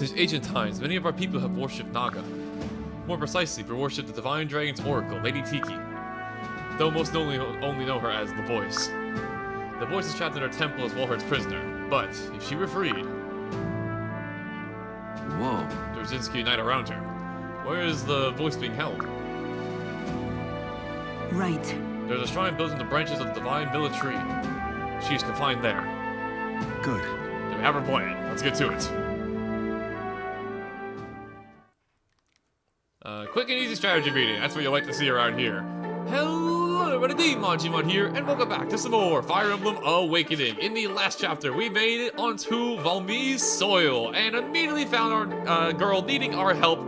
Since ancient times, many of our people have worshipped Naga. More precisely, we worship the divine dragon's oracle, Lady Tiki. Though most only know her as the Voice. The Voice is trapped in her temple as Walhart's prisoner, but if she were freed... Whoa. The Rosinski unite around her. Where is the Voice being held? Right. There's a shrine built in the branches of the divine villa tree. She's confined there. Good. Then we have her plan. Let's get to it. Quick and easy strategy meeting. That's what you like to see around here. Hello everybody, Majimon here, and welcome back to some more Fire Emblem Awakening. In the last chapter, we made it onto Valmy's soil, and immediately found our girl needing our help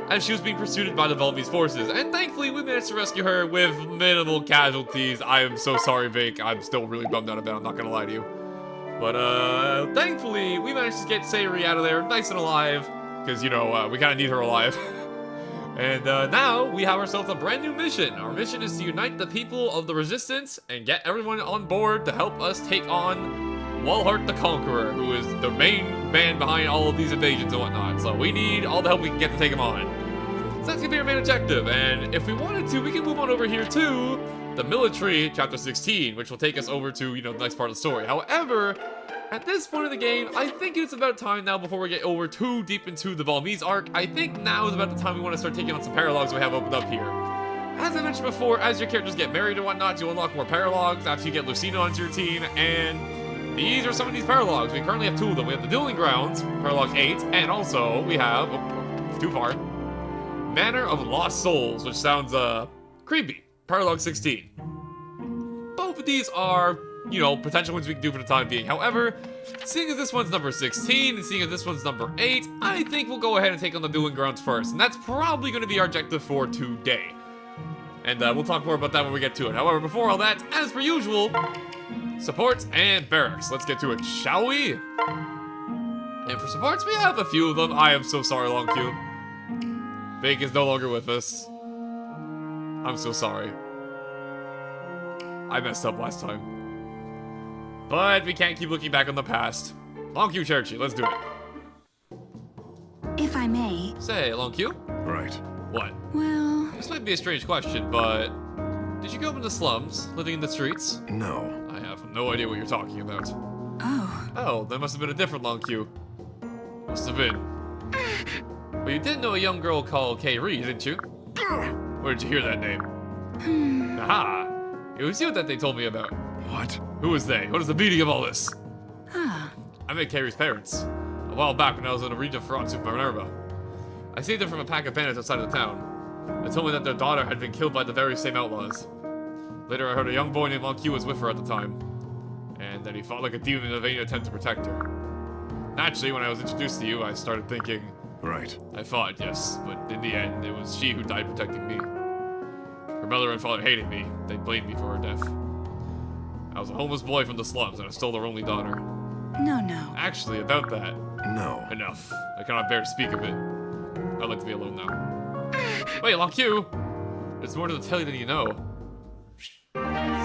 as she was being pursued by the Valmy's forces. And thankfully, we managed to rescue her with minimal casualties. I am so sorry, Vake. I'm still really bummed out about it, I'm not gonna lie to you. But, thankfully, we managed to get Sayuri out of there nice and alive, because, you know, we kinda need her alive. And now we have ourselves a brand new mission. Our mission is to unite the people of the Resistance and get everyone on board to help us take on Walhart the Conqueror, who is the main man behind all of these invasions and whatnot. So we need all the help we can get to take him on. So that's gonna be our main objective. And if we wanted to, we can move on over here to the military, chapter 16, which will take us over to, you know, the next part of the story. However, at this point in the game, I think it's about time now before we get over too deep into the Valmy's arc. I think now is about the time we want to start taking on some paralogs we have opened up here. As I mentioned before, as your characters get married and whatnot, you unlock more paralogs after you get Lucina onto your team, and these are some of these paralogs. We currently have two of them. We have the Dueling Grounds, Paralogue 8, and also we have, too far, Manor of Lost Souls, which sounds, creepy, Paralogue 16. Both of these are, you know, potential ones we can do for the time being. However, seeing as this one's number 16 and seeing as this one's number 8, I think we'll go ahead and take on the Dueling Grounds first. And that's probably going to be our objective for today. And we'll talk more about that when we get to it. However, before all that, as per usual, support and barracks. Let's get to it, shall we? And for supports, we have a few of them. I am so sorry, Long Q. Fake is no longer with us. I'm so sorry. I messed up last time. But we can't keep looking back on the past. Long Q Cherchi, let's do it. If I may. Say, Long Q? Right. What? Well... This might be a strange question, but... Did you grow up in the slums, living in the streets? No. I have no idea what you're talking about. Oh. Oh, that must have been a different Long Q. Must have been. But you did know a young girl called Kairi, didn't you? Where did you hear that name? Aha! It was you that they told me about. What? Who was they? What is the meaning of all this? Ah. I met Kairi's parents. A while back when I was in a region of Ferratu with Minerva. I saved them from a pack of bandits outside of the town. They told me that their daughter had been killed by the very same outlaws. Later I heard a young boy named Long Q was with her at the time. And that he fought like a demon in a vain attempt to protect her. Naturally, when I was introduced to you, I started thinking... Right. I fought, yes, but in the end, it was she who died protecting me. Her mother and father hated me. They blamed me for her death. I was a homeless boy from the slums, and I stole their only daughter. No. Actually, about that... No. Enough. I cannot bear to speak of it. I'd like to be alone now. Wait, Long Q! There's more to the tell you than you know.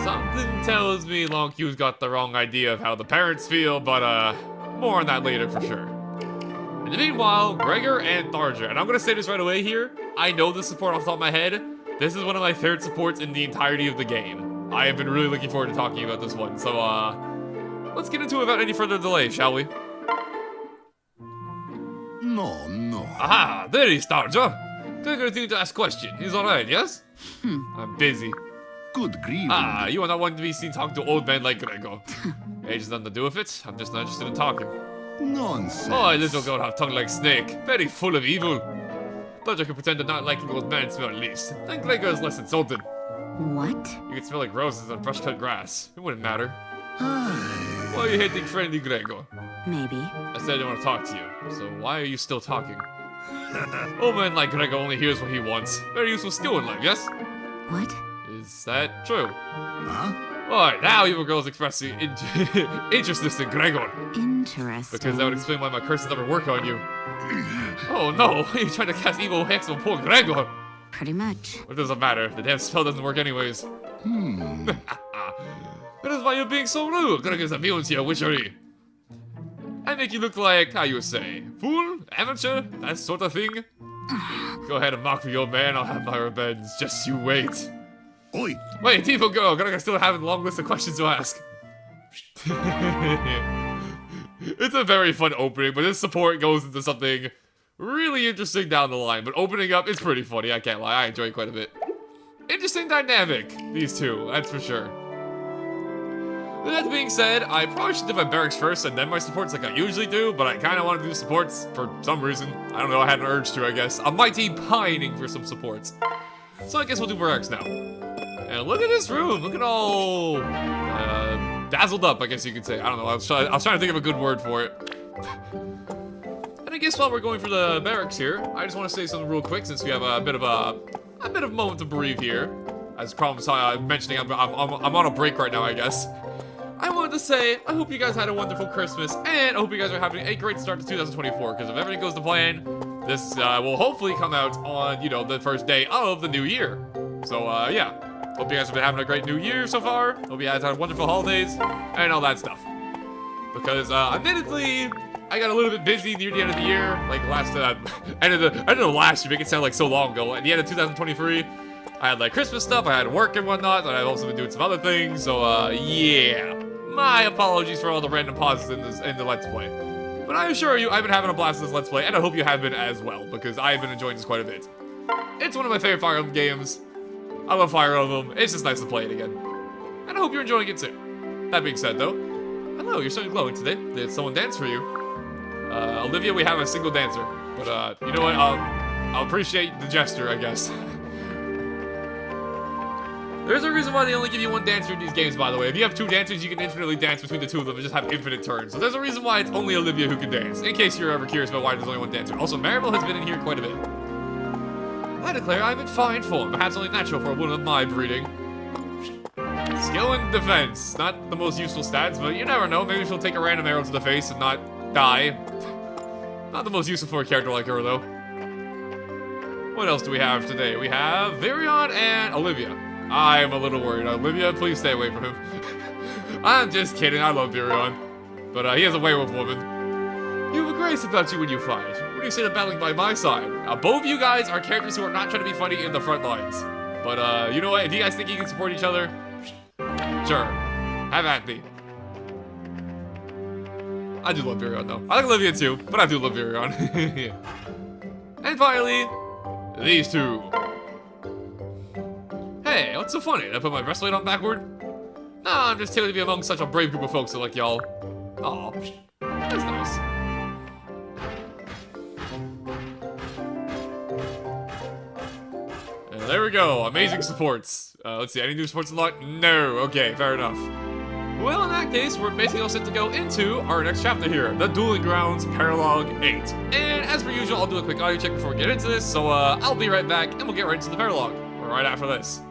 Something tells me Long Q's got the wrong idea of how the parents feel, but, more on that later for sure. In the meanwhile, Gregor and Tharja, and I'm gonna say this right away here, I know this support off the top of my head. This is one of my favorite supports in the entirety of the game. I have been really looking forward to talking about this one, so, let's get into it without any further delay, shall we? No. Aha, there he is, Tharja. Gregor seemed to ask a question. He's alright, yes? I'm busy. Good grieving. Ah, you are not one to be seen talking to old men like Gregor. Age has nothing to do with it. I'm just not interested in talking. Nonsense. Oh, little girl have tongue like snake. Very full of evil. Thought I could pretend to not liking old man smell at least. Then Gregor is less insulted. What? You could smell like roses on fresh cut grass. It wouldn't matter. Aye. Why are you hating friendly Gregor? Maybe. I said I didn't want to talk to you, so why are you still talking? Old man like Gregor only hears what he wants. Very useful skill in life, yes? What? Is that true? Huh? Alright, now you girls expressing interest in Gregor. Interesting. Because that would explain why my curses never work on you. Oh no, you're trying to cast evil hex on poor Gregor. Pretty much. It doesn't matter, the damn spell doesn't work anyways. That is why you're being so rude. Gregor's immune to your witchery. I make you look like, how you would say, fool? Amateur? That sort of thing? Go ahead and mock me, old man. I'll have my revenge. Just you wait. Oi! Wait, Tifa, go. I still have a long list of questions to ask. It's a very fun opening, but this support goes into something really interesting down the line. But opening up, it's pretty funny, I can't lie. I enjoy it quite a bit. Interesting dynamic, these two, that's for sure. That being said, I probably should do my barracks first and then my supports like I usually do, but I kind of want to do supports for some reason. I don't know, I had an urge to, I guess. I'm mighty pining for some supports. So I guess we'll do barracks now. And look at this room, look at all dazzled up, I guess you could say. I don't know, I was trying to think of a good word for it. And I guess while we're going for the barracks here, I just want to say something real quick since we have a bit of a moment to breathe here. As Crom was mentioning, I'm on a break right now, I guess. I wanted to say, I hope you guys had a wonderful Christmas, and I hope you guys are having a great start to 2024, because if everything goes to plan, this will hopefully come out on, you know, the first day of the new year. So, yeah. Hope you guys have been having a great new year so far. Hope you guys had wonderful holidays, and all that stuff. Because, admittedly, I got a little bit busy near the end of the year, like last, I don't know, last year, make it sound like so long ago. At the end of 2023, I had like Christmas stuff, I had work and whatnot, and I've also been doing some other things, so, yeah. My apologies for all the random pauses in the Let's Play. But I assure you, I've been having a blast with this Let's Play, and I hope you have been as well, because I've been enjoying this quite a bit. It's one of my favorite Fire Emblem games. I love Fire Emblem, it's just nice to play it again. And I hope you're enjoying it too. That being said though, hello, you're so glowing today. Did someone dance for you? Olivia, we have a single dancer. But you know what, I'll appreciate the gesture, I guess. There's a reason why they only give you one dancer in these games, by the way. If you have two dancers, you can infinitely dance between the two of them and just have infinite turns. So there's a reason why it's only Olivia who can dance, in case you're ever curious about why there's only one dancer. Also, Maribel has been in here quite a bit. I declare I'm in fine form, perhaps only natural for a woman of my breeding. Skill and defense, not the most useful stats, but you never know. Maybe she'll take a random arrow to the face and not die. Not the most useful for a character like her, though. What else do we have today? We have Virion and Olivia. I'm a little worried. Olivia, please stay away from him. I'm just kidding. I love Virion. But he has a werewolf woman. You have a grace about you when you fight. What do you say to battling by my side? Both of you guys are characters who are not trying to be funny in the front lines. But, you know what? If you guys think you can support each other, sure. Have at me. I do love Virion, though. I like Olivia, too, but I do love Virion. And finally, these two. Hey, what's so funny? Did I put my breastplate on backward? Nah, I'm just happy to be among such a brave group of folks like y'all. Aw, that's nice. And there we go, amazing supports. Let's see, any new supports unlocked? No, okay, fair enough. Well, in that case, we're basically all set to go into our next chapter here, the Dueling Grounds Paralogue 8. And as per usual, I'll do a quick audio check before we get into this, so I'll be right back, and we'll get right into the Paralogue, right after this.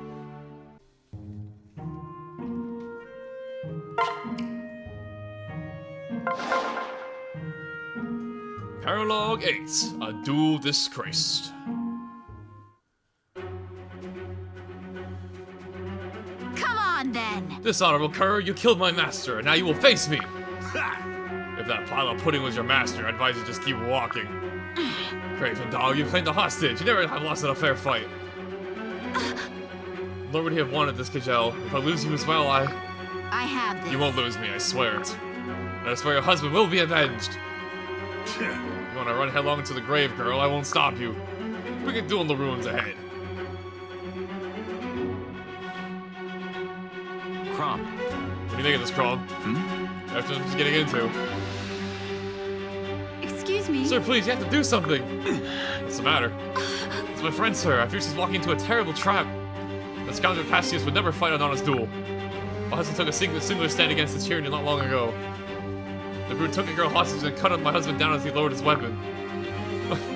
Paralogue 8, a Duel Disgraced. Come on, then. Dishonorable cur, you killed my master, and now you will face me. If that pile of pudding was your master, I'd advise you just keep walking. Craven dog, you claimed a hostage. You never have lost in a fair fight. Lord would he have wanted this, Kajel. If I lose you as well, I have this. You won't lose me, I swear it. And I swear your husband will be avenged. You want to run headlong into the grave, girl? I won't stop you. We can duel in the ruins ahead. Crom. What do you think of this, Crom? After what he's getting into. Excuse me? Sir, please, you have to do something. What's the matter? It's my friend, sir. I fear she's walking into a terrible trap. The scoundrel Pastius would never fight an honest duel. My husband took a similar stand against this tyranny not long ago. The brute took a girl hostage and cut my husband down as he lowered his weapon.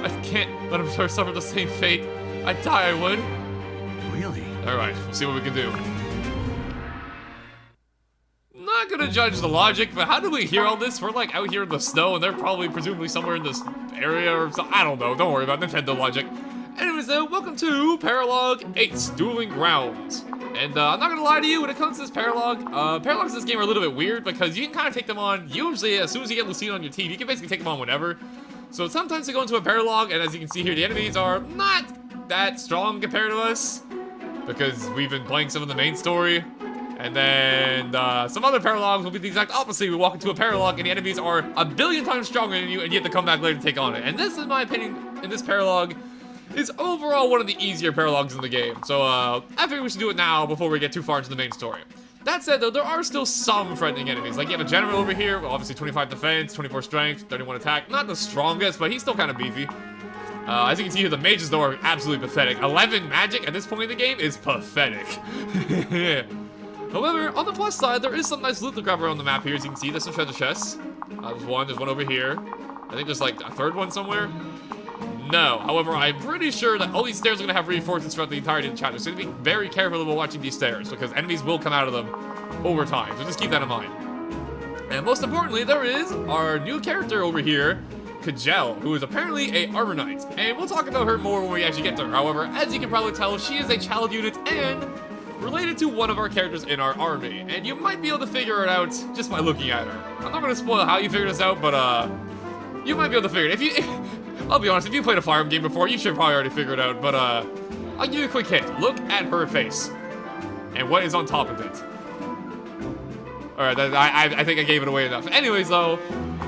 I can't let him suffer the same fate. I'd die, I would. Really? Alright, we'll see what we can do. Not gonna judge the logic, but how do we hear all this? We're like out here in the snow and they're probably presumably somewhere in this area or something. I don't know, don't worry about Nintendo logic. Anyways though, welcome to Paralogue 8 Dueling Grounds. And I'm not gonna lie to you, when it comes to this Paralogue, Paralogues in this game are a little bit weird because you can kind of take them on, usually as soon as you get Lucina on your team, you can basically take them on whenever. So sometimes they go into a Paralogue, and as you can see here, the enemies are not that strong compared to us because we've been playing some of the main story. And then some other Paralogues will be the exact opposite. We walk into a Paralogue and the enemies are a billion times stronger than you, and you have to come back later to take on it. And this, in my opinion, in this Paralogue, is overall one of the easier Paralogues in the game. So I figure we should do it now before we get too far into the main story. That said, though, there are still some threatening enemies. Like, you have a general over here, well, obviously 25 defense, 24 strength, 31 attack. Not the strongest, but he's still kind of beefy. As you can see here, the mages, though, are absolutely pathetic. 11 magic at this point in the game is pathetic. However, on the plus side, there is some nice loot to grab around the map here. As you can see, there's some treasure chests. There's one over here. I think there's like a third one somewhere. No, however, I'm pretty sure that all these stairs are going to have reinforcements throughout the entirety of the chapter, so you have to be very careful about watching these stairs, because enemies will come out of them over time, so just keep that in mind. And most importantly, there is our new character over here, Kajel, who is apparently a armor knight, and we'll talk about her more when we actually get to her. However, as you can probably tell, she is a child unit and related to one of our characters in our army, and you might be able to figure it out just by looking at her. I'm not going to spoil how you figure this out, but you might be able to figure it. I'll be honest, if you played a Fire Emblem game before, you should probably already figure it out, but I'll give you a quick hint. Look at her face, and what is on top of it. Alright, I think I gave it away enough. Anyways, though,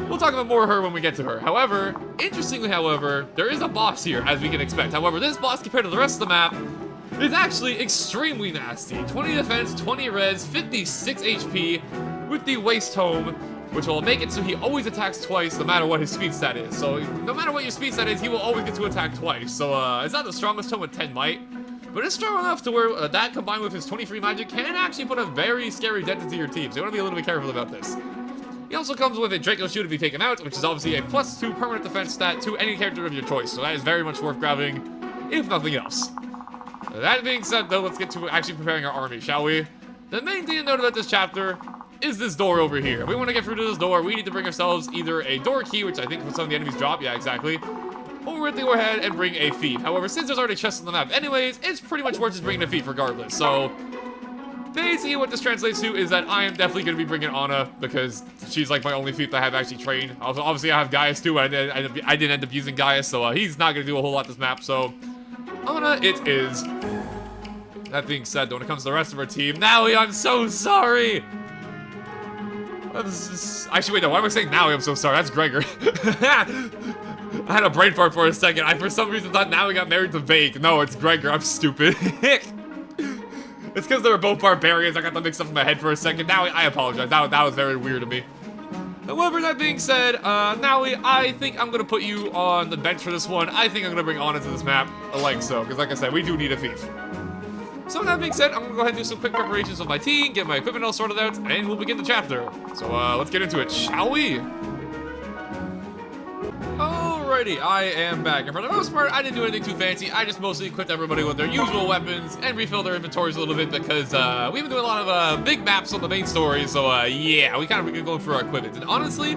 we'll talk about more of her when we get to her. However, interestingly, there is a boss here, as we can expect. However, this boss, compared to the rest of the map, is actually extremely nasty. 20 defense, 20 res, 56 HP, with the Waste Tome, which will make it so he always attacks twice no matter what his speed stat is. So no matter what your speed stat is, he will always get to attack twice. So it's not the strongest tome with 10 might, but it's strong enough to where that combined with his 23 magic can actually put a very scary dent into your team. So you want to be a little bit careful about this. He also comes with a Draco Shield to be taken out, which is obviously a +2 permanent defense stat to any character of your choice. So that is very much worth grabbing, if nothing else. That being said, though, let's get to actually preparing our army, shall we? The main thing to note about this chapter is this door over here. If we want to get through to this door, we need to bring ourselves either a door key, which I think some of the enemies drop, yeah, exactly, or we have to go ahead and bring a thief. However, since there's already chests on the map anyways, it's pretty much worth just bringing a thief regardless. So basically what this translates to is that I am definitely going to be bringing Anna, because she's like my only thief that I have actually trained. Also, obviously I have Gaius too, I didn't end up using Gaius, so he's not going to do a whole lot this map, so Anna it is. That being said, though, when it comes to the rest of our team, Naui, I'm so sorry! Actually, wait, no, why am I saying Naui? I'm so sorry. That's Gregor. I had a brain fart for a second. I, for some reason, thought Naui got married to Vake. No, it's Gregor. I'm stupid. It's because they were both barbarians. I got them mixed up in my head for a second. Naui, I apologize. That was very weird of me. However, that being said, Naui, I think I'm going to put you on the bench for this one. I think I'm going to bring Anna to this map, like so, because like I said, we do need a thief. So that being said, I'm going to go ahead and do some quick preparations with my team, get my equipment all sorted out, and we'll begin the chapter. So let's get into it, shall we? Alrighty, I am back, and for the most part, I didn't do anything too fancy. I just mostly equipped everybody with their usual weapons and refilled their inventories a little bit because we've been doing a lot of big maps on the main story, so yeah, we kind of been going through our equipment. And honestly,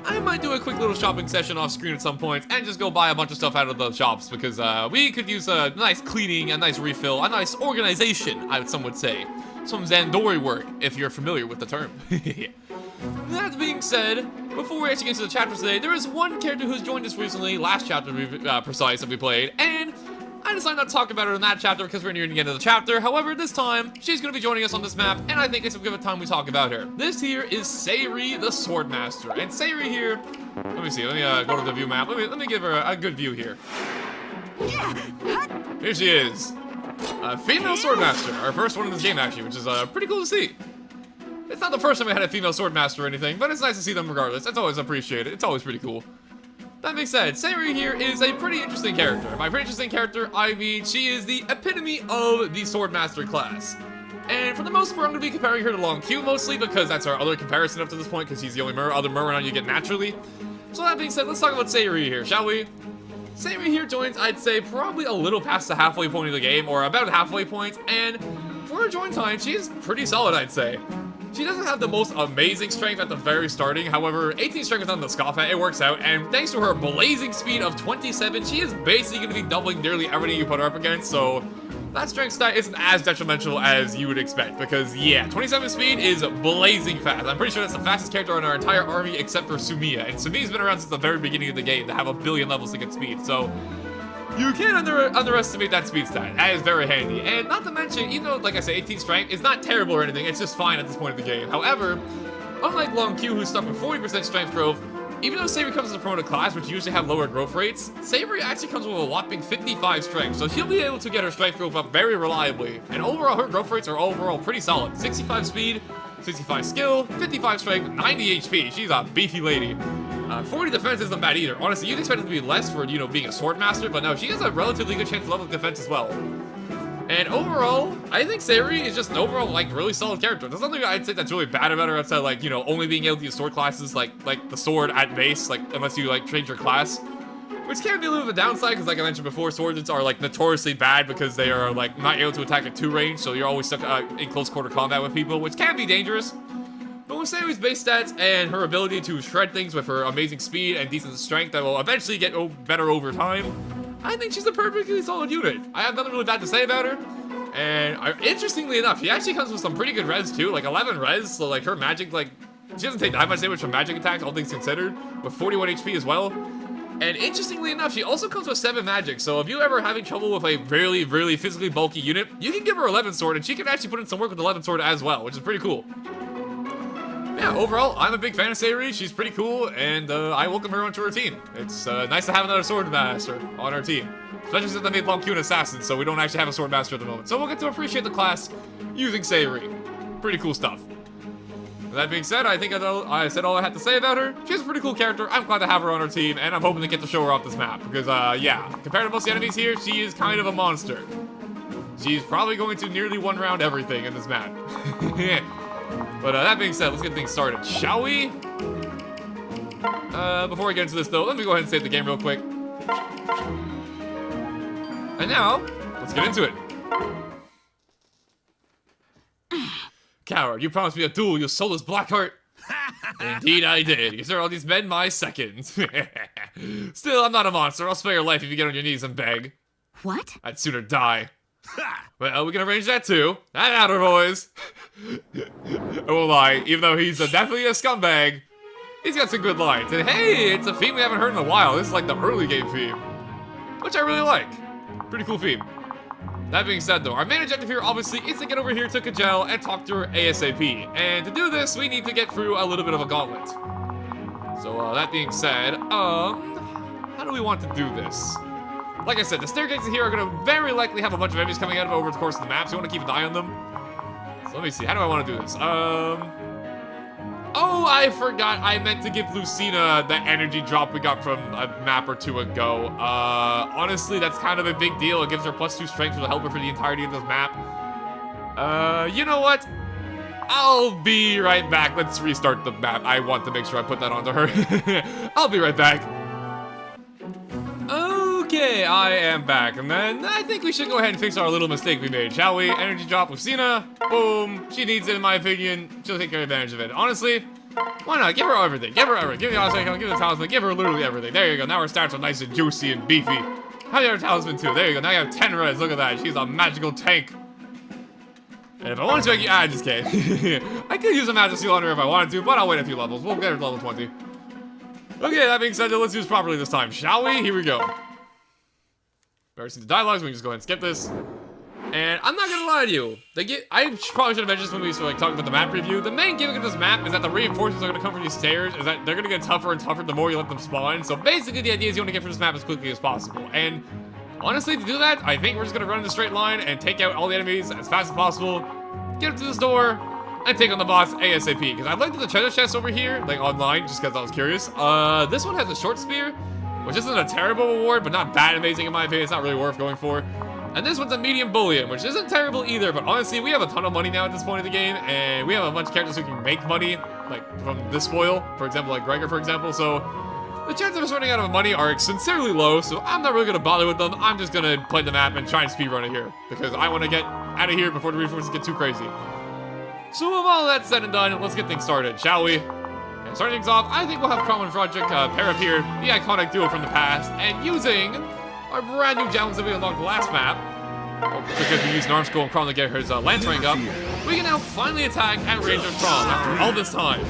I might do a quick little shopping session off screen at some point and just go buy a bunch of stuff out of the shops because we could use a nice cleaning, a nice refill, a nice organization, some would say. Some Zandori work, if you're familiar with the term. That being said, before we actually get into the chapter today, there is one character who's joined us recently, last chapter to be precise, that we played, and I decided not to talk about her in that chapter because we're nearing the end of the chapter. However, this time, she's going to be joining us on this map, and I think it's a good time we talk about her. This here is Sayri, the Swordmaster. And Sayri here, let me see, let me go to the view map. Let me give her a good view here. Here she is. Female Swordmaster, our first one in this game, actually, which is pretty cool to see. It's not the first time we had a female Swordmaster or anything, but it's nice to see them regardless. It's always appreciated. It's always pretty cool. That being said, Sayri here is a pretty interesting character. By pretty interesting character, I mean she is the epitome of the Swordmaster class. And for the most part, I'm going to be comparing her to Long Q mostly because that's our other comparison up to this point because he's the only other Murmur you get naturally. So that being said, let's talk about Sayri here, shall we? Sayri here joins, I'd say, probably a little past the halfway point of the game, or about the halfway point, and for her join time, she's pretty solid, I'd say. She doesn't have the most amazing strength at the very starting, however, 18 strength is nothing to scoff at, it works out, and thanks to her blazing speed of 27, she is basically going to be doubling nearly everything you put her up against, so that strength stat isn't as detrimental as you would expect, because yeah, 27 speed is blazing fast. I'm pretty sure that's the fastest character in our entire army except for Sumiya, and Sumiya's been around since the very beginning of the game to have a billion levels to get speed, so you can't underestimate that speed stat. That is very handy, and not to mention, even though, like I said, 18 strength is not terrible or anything, it's just fine at this point of the game. However, unlike Long Q, who's stuck with 40% strength growth, even though Savory comes as a promoted class, which usually have lower growth rates, Savory actually comes with a whopping 55 strength, so she'll be able to get her strength growth up very reliably. And overall, her growth rates are overall pretty solid. 65 speed, 65 skill, 55 strength, 90 HP. She's a beefy lady. 40 defense isn't bad either. Honestly, you'd expect it to be less for, you know, being a sword master, but no, she has a relatively good chance to level defense as well. And overall, I think Sayuri is just an overall, like, really solid character. There's nothing I'd say that's really bad about her outside, like, you know, only being able to use sword classes, like the sword at base, like, unless you, like, change your class. Which can be a little bit of a downside, because like I mentioned before, swords are, like, notoriously bad because they are, like, not able to attack at 2 range, so you're always stuck in close quarter combat with people, which can be dangerous. But with Sayuri's base stats and her ability to shred things with her amazing speed and decent strength that will eventually get better over time, I think she's a perfectly solid unit. I have nothing really bad to say about her. And interestingly enough, she actually comes with some pretty good res too, like 11 res, so like her magic, like, she doesn't take that much damage from magic attacks, all things considered, with 41 HP as well. And interestingly enough, she also comes with 7 magic, so if you're ever having trouble with a really, really physically bulky unit, you can give her 11 sword, and she can actually put in some work with 11 sword as well, which is pretty cool. Yeah, overall, I'm a big fan of Sayuri. She's pretty cool, and I welcome her onto our team. It's nice to have another sword master on our team. Especially since they made Long Q an assassin, so we don't actually have a sword master at the moment. So we'll get to appreciate the class using Sayuri. Pretty cool stuff. With that being said, I think I said all I had to say about her. She's a pretty cool character. I'm glad to have her on our team, and I'm hoping to get to show her off this map. Because, yeah, compared to most of the enemies here, she is kind of a monster. She's probably going to nearly one-round everything in this map. But that being said, let's get things started, shall we? Before we get into this, though, let me go ahead and save the game real quick. And now, let's get into it. Coward, you promised me a duel, you soulless Blackheart. Indeed I did. Consider all these men my seconds. Still, I'm not a monster. I'll spare your life if you get on your knees and beg. What? I'd sooner die. Well, we can arrange that too. That outer boys. I won't lie, even though he's definitely a scumbag, he's got some good lines. And hey, it's a theme we haven't heard in a while. This is like the early game theme, which I really like. Pretty cool theme. That being said, though, our main objective here, obviously, is to get over here to Kajel and talk to her ASAP. And to do this, we need to get through a little bit of a gauntlet. So, that being said, how do we want to do this? Like I said, the staircases here are going to very likely have a bunch of enemies coming out of it over the course of the map, so you want to keep an eye on them. So let me see, how do I want to do this? Oh, I forgot, I meant to give Lucina the energy drop we got from a map or 2 ago. Honestly, that's kind of a big deal. It gives her +2 strength, which will help her for the entirety of this map. You know what? I'll be right back. Let's restart the map. I want to make sure I put that onto her. I'll be right back. Okay, I am back, and then I think we should go ahead and fix our little mistake we made, shall we? Energy drop with Lucina. Boom. She needs it, in my opinion. She'll take advantage of it. Honestly, why not? Give her everything. Give her everything. Give me the icon, give her the talisman, give her literally everything. There you go. Now her stats are nice and juicy and beefy. Have your talisman too. There you go. Now you have 10 res. Look at that. She's a magical tank. And if I wanted to, I just can't. I could use a magic seal on her if I wanted to, but I'll wait a few levels. We'll get her to level 20. Okay, that being said, let's use properly this time, shall we? Here we go. Better see the dialogues, we can just go ahead and skip this. And I'm not gonna lie to you, I probably should have mentioned this when we started talking about the map review. The main gimmick of this map is that the reinforcements are gonna come from these stairs, is that they're gonna get tougher and tougher the more you let them spawn. So basically the idea is you wanna get through this map as quickly as possible. And honestly, to do that, I think we're just gonna run in a straight line and take out all the enemies as fast as possible, get up to this door, and take on the boss ASAP. Because I looked at the treasure chest over here, like online, just because I was curious. This one has a short spear, which isn't a terrible reward, but not bad amazing in my opinion. It's not really worth going for. And this one's a medium bullion, which isn't terrible either, but honestly, we have a ton of money now at this point of the game, and we have a bunch of characters who can make money, like, from this spoil, for example, like Gregor, for example, so the chances of us running out of money are sincerely low, so I'm not really going to bother with them. I'm just going to play the map and try and speedrun it here, because I want to get out of here before the reinforcements get too crazy. So with all that said and done, let's get things started, shall we? And starting things off, I think we'll have Cromwell and Frodrick pair up here, the iconic duo from the past, and using our brand new gems that we unlocked last map, because we used an arm scroll and Crom to get his lance rank up, we can now finally attack at range of Crom after all this time.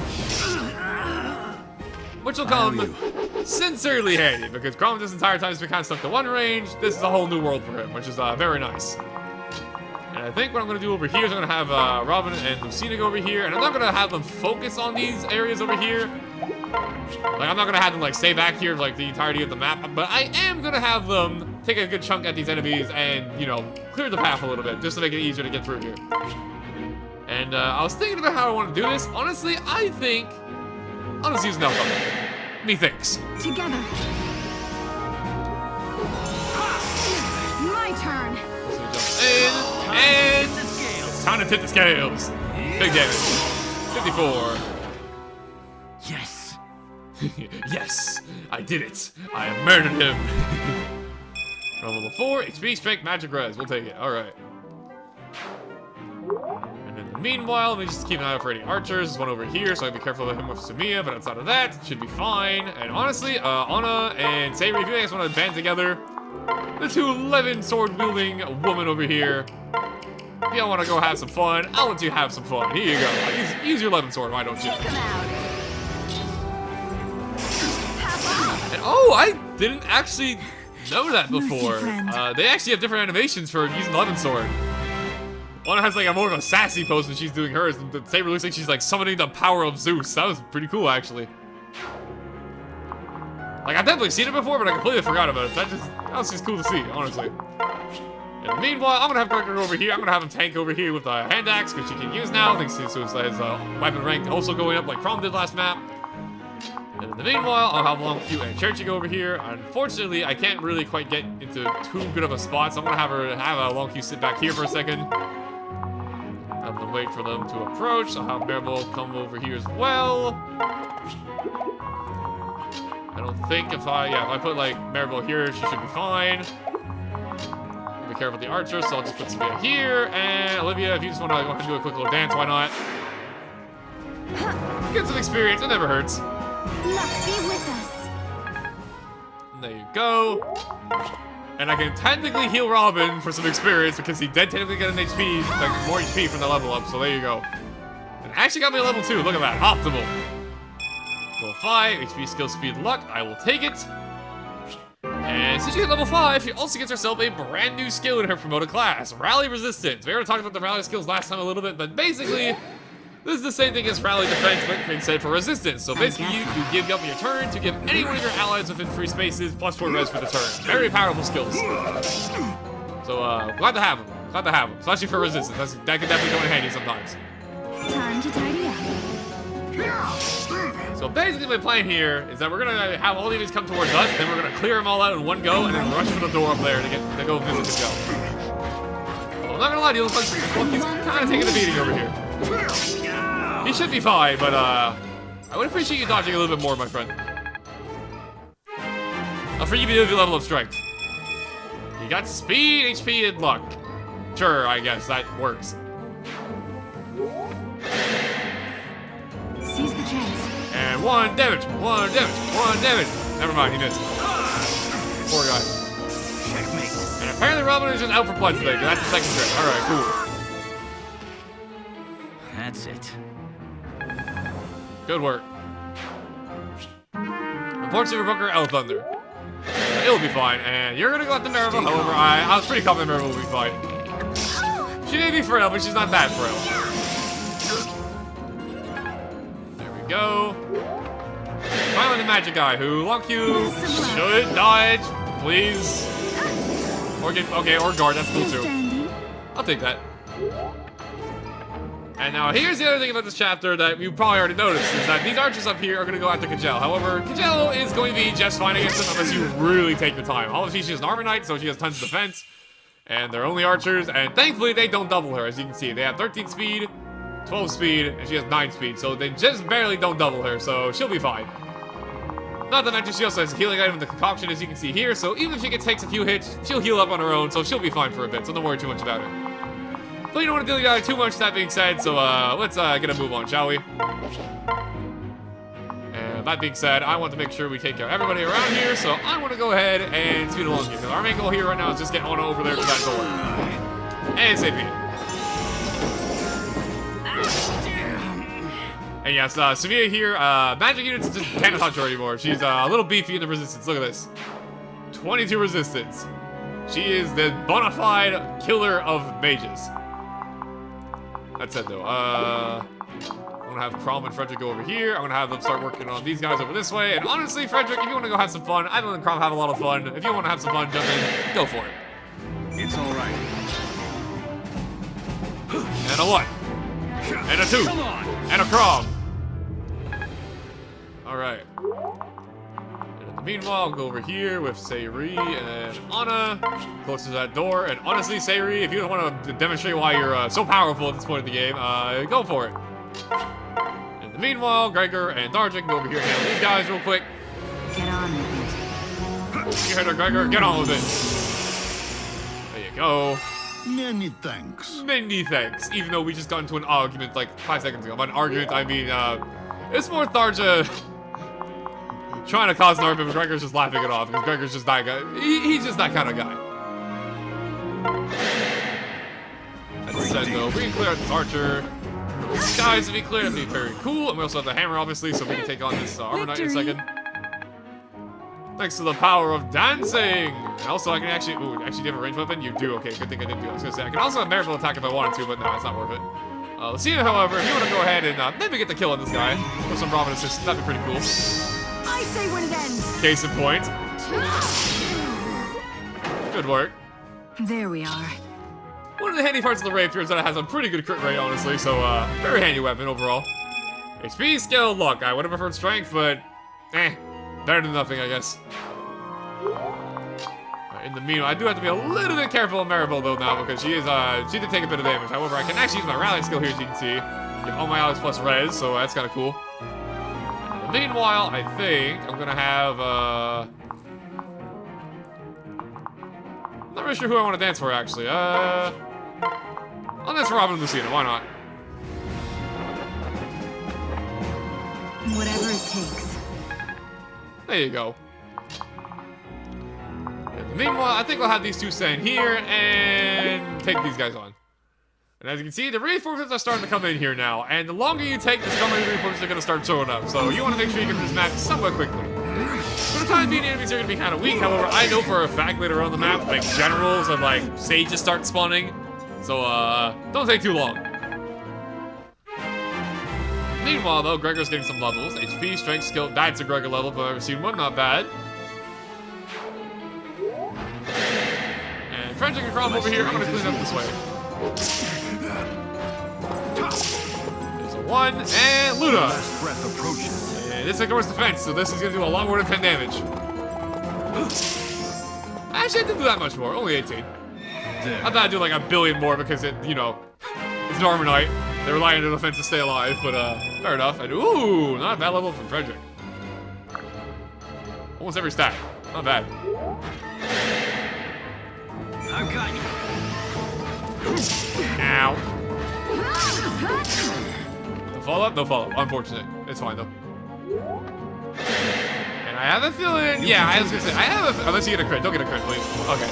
Which will come sincerely handy, because Crom this entire time has been kind of stuck to one range. This is a whole new world for him, which is very nice. And I think what I'm going to do over here is I'm going to have Robin and Lucina go over here, and I'm not going to have them focus on these areas over here. Like, I'm not going to have them, like, stay back here, like, the entirety of the map, but I am going to have them take a good chunk at these enemies and, you know, clear the path a little bit, just to make it easier to get through here. And I was thinking about how I want to do this. Honestly, I think I'll just use an alpha. Methinks. Together. My turn. So he jumps in, and it's time to tip the scales. Big damage. 54. Yes. Yes, I did it. I murdered him. Level 4, HP, strength, magic res. We'll take it. All right. And in the meanwhile, let me just keep an eye out for any archers. There's one over here, so I'll be careful of him with Samiya, but outside of that, it should be fine. And honestly, Anna and Sayri, if you guys want to band together, the two 11 sword-wielding women over here, if y'all want to go have some fun, I'll let you have some fun. Here you go. Use your 11 sword, why don't you? Take him out. And, oh, I didn't actually know that before. friend. They actually have different animations for using the 11 sword. One has like a more of a sassy pose when she's doing hers, and the Saber looks like she's like summoning the power of Zeus. That was pretty cool, actually. Like, I've definitely seen it before, but I completely forgot about it. That was just cool to see, honestly. And meanwhile, I'm gonna have Gregor over here. I'm gonna have him tank over here with a hand axe, which he can use now, thanks to his weapon rank also going up like Crom did last map. And in the meanwhile, I'll have Longq and Cherchi go over here. Unfortunately, I can't really quite get into too good of a spot, so I'm gonna have Longq sit back here for a second. Have them wait for them to approach. I'll have Maribel come over here as well. I don't think if I put like Maribel here, she should be fine. Be careful with the archer, so I'll just put Sofia here. And Olivia, if you just want to go ahead and do a quick little dance, why not? Get some experience, it never hurts. Luck be with us. And there you go. And I can technically heal Robin for some experience because he did technically get an HP, like more HP from the level up, so there you go. And actually got me a level 2, look at that, optimal. Level 5, HP, skill, speed, luck, I will take it. And since she hit level 5, she also gets herself a brand new skill in her promoted class, Rally Resistance. We already talked about the rally skills last time a little bit, but basically, this is the same thing as Rally Defense, but instead for Resistance. So basically, you give up your turn to give any one of your allies within free spaces +4 res for the turn. Very powerful skills. So, glad to have them. Glad to have them, especially for Resistance. That can definitely come in handy sometimes. Time to tidy up. So basically my plan here is that we're gonna have all these come towards us, then we're gonna clear them all out in one go, and then rush for the door up there to go visit the Joe. Well, I'm not gonna lie to you, he's kind of taking a beating over here. He should be fine, but I would appreciate you dodging a little bit more, my friend. I'll forgive you your level of strength. You got speed, HP, and luck. Sure, I guess that works. Seize the chance. And one damage. Never mind, he missed. Poor guy. Checkmate. And apparently Robin is just out for blood today, because that's the second trick. Alright, cool. That's it. Good work. Unfortunately for Booker, L Thunder. It'll be fine, and you're gonna go out to Maribel. However, I was pretty confident Maribel will be fine. She may be frail, but she's not that frail. Go. Finally, the magic guy who Longq should dodge, please. Or guard, that's cool too. I'll take that. And now here's the other thing about this chapter that you probably already noticed, is that these archers up here are going to go after Kajel. However, Kajel is going to be just fine against them unless you really take your time. Obviously, she's an armor knight, so she has tons of defense. And they're only archers, and thankfully they don't double her, as you can see. They have 13 speed, 12 speed, and she has 9 speed, so they just barely don't double her, so she'll be fine. Not to mention she also has a healing item in the concoction, as you can see here, so even if she takes a few hits, she'll heal up on her own, so she'll be fine for a bit, so don't worry too much about her. But you don't want to dilly dally too much, that being said, so let's get a move on, shall we? And that being said, I want to make sure we take care of everybody around here, so I want to go ahead and speed along here, because our main goal here right now is just get on over there to that door. ASAP. And yes, Sevilla here, magic units just can't touch her anymore. She's a little beefy in the resistance. Look at this. 22 resistance. She is the bona fide killer of mages. That said though, I'm gonna have Crom and Frederick go over here. I'm gonna have them start working on these guys over this way. And honestly, Frederick, if you wanna go have some fun, I and Crom have a lot of fun. If you wanna have some fun, jump in, go for it. It's all right. And a 1. And a 2. Come on. And a Crom. Alright. And in the meanwhile, I'll go over here with Sayuri and Anna, close to that door. And honestly, Sayuri, if you don't want to demonstrate why you're so powerful at this point in the game, go for it. In the meanwhile, Gregor and Darjik can go over here and handle these guys real quick. Get on with You heard her, Gregor, get on with it. There you go. Many thanks. Many thanks. Even though we just got into an argument like 5 seconds ago. By an argument, I mean, it's more Tharja trying to cause an argument, but Gregor's just laughing it off because Gregor's just that guy. He's just that kind of guy. That said, though, we can clear out this archer. The skies to be cleared, that'd be very cool. And we also have the hammer, obviously, so we can take on this armor knight in a second. Thanks to the power of dancing! And also, I can actually... Ooh, actually, do you have a ranged weapon? You do. Okay, good thing I didn't do it. I was gonna say, I can also have Maribel attack if I wanted to, but no, it's not worth it. Lucina, however, if you want to go ahead and maybe get the kill on this guy with some Robin assistance, that'd be pretty cool. I say when it ends. Case in point. Good work. There we are. One of the handy parts of the rapier is that it has a pretty good crit rate, honestly, so very handy weapon overall. HP, skill, luck. I would have preferred strength, but better than nothing, I guess. In the meanwhile, I do have to be a little bit careful of Maribel though now because she did take a bit of damage. However, I can actually use my rally skill here, as you can see. Give all my allies plus res, so that's kind of cool. Meanwhile, I think I'm gonna have not really sure who I want to dance for actually. I'll dance for Robin and Lucina. Why not? Whatever it takes. There you go. Meanwhile, I think I'll have these two stand here and take these guys on. And as you can see, the reinforcements are starting to come in here now. And the longer you take, the stronger the reinforcements are going to start showing up. So you want to make sure you get through this map somewhat quickly. For the time being, the enemies are going to be kind of weak. However, I know for a fact later on the map, like generals and like sages start spawning. So don't take too long. Meanwhile, though, Gregor's getting some levels. HP, strength, skill. That's a Gregor level if I've ever seen one. Not bad. And Frederick and Crom over here. I'm going to clean up this way. There's a 1, and Luna. Last breath approaches. And this ignores defense, so this is going to do a lot more than 10 damage. Actually, I didn't do that much more. Only 18. I thought I'd do like a billion more because it, you know, it's an armor knight. They rely on their defense to stay alive, but fair enough. And ooh, not a bad level from Frederick. Almost every stat. Not bad. I've got you. Ow. No follow-up? No follow-up. Unfortunate. It's fine, though. And I have a feeling... Yeah, I was gonna say, I have a... Unless you get a crit. Don't get a crit, please. Okay.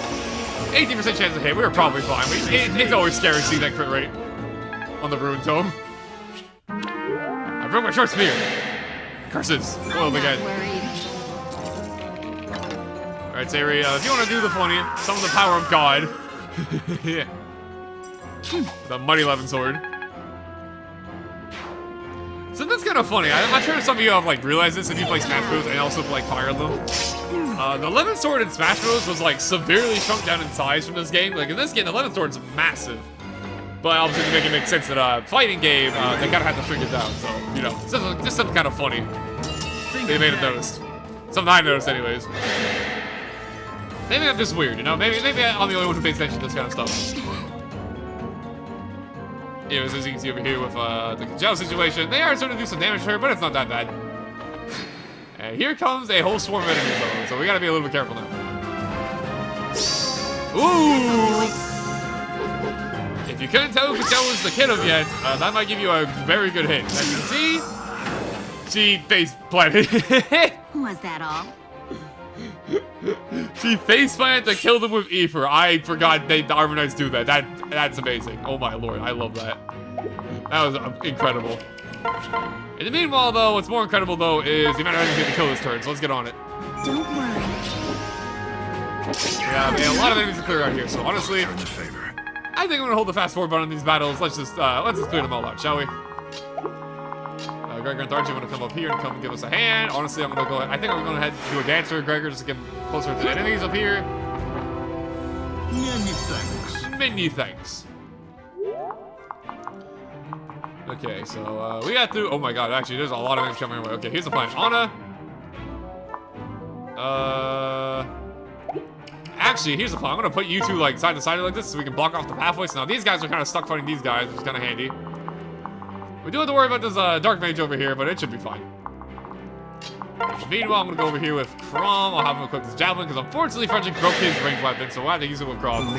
18% chance of hit. We were probably fine. It's always scary to see that crit rate on the Ruin Tome. I broke my short spear. Curses. Well, again. Alright, Sayuri, if you want to do the funny, summon the power of God. Yeah. The Mighty 11 sword. So that's kind of funny. I'm sure some of you have like realized this if you play Smash Bros. And also play Fire Emblem. The 11 sword in Smash Bros. Was like severely shrunk down in size from this game. Like in this game, the 11 sword's massive. But obviously to make it make sense that a fighting game, they kind of had to shrink it down. So, you know, just something kind of funny. They made it noticed. Something I noticed anyways. Maybe I'm just weird, you know? Maybe I'm the only one who pays attention to this kind of stuff. Anyways, as you can see over here with the Kajal situation, they are starting to do some damage to her, but it's not that bad. And here comes a whole swarm of enemies though, so we gotta be a little bit careful now. Ooh! If you couldn't tell who Kajal was the kid of yet, that might give you a very good hint. As you can see, she face planted. Was that all? She faceplanted to kill them with Ether. I forgot the Armor Knights do that. That's amazing. Oh my lord, I love that. That was incredible. In the meanwhile, though, what's more incredible, though, is the amount of enemies to kill this turn, so let's get on it. Don't worry. Yeah, man, a lot of enemies to clear out here, so honestly, I think I'm gonna hold the fast forward button on these battles. Let's just clear them all out, shall we? Gregor and Darcy want to come up here and come give us a hand. Honestly, I'm gonna go ahead. I think I'm gonna head to do a dance for Gregor just to get closer to the enemies up here. Many thanks. Many thanks. Okay, so we got through. Oh my god, actually, there's a lot of things coming our way. Okay, here's the plan. Anna. Actually, here's the plan. I'm gonna put you two like side to side like this so we can block off the pathways. Now these guys are kind of stuck fighting these guys, which is kind of handy. We do have to worry about this dark mage over here, but it should be fine. Meanwhile, I'm gonna go over here with Crom. I'll have him equip this javelin because unfortunately Frederick broke his ranged weapon, so we'll have to use it with Crom. Your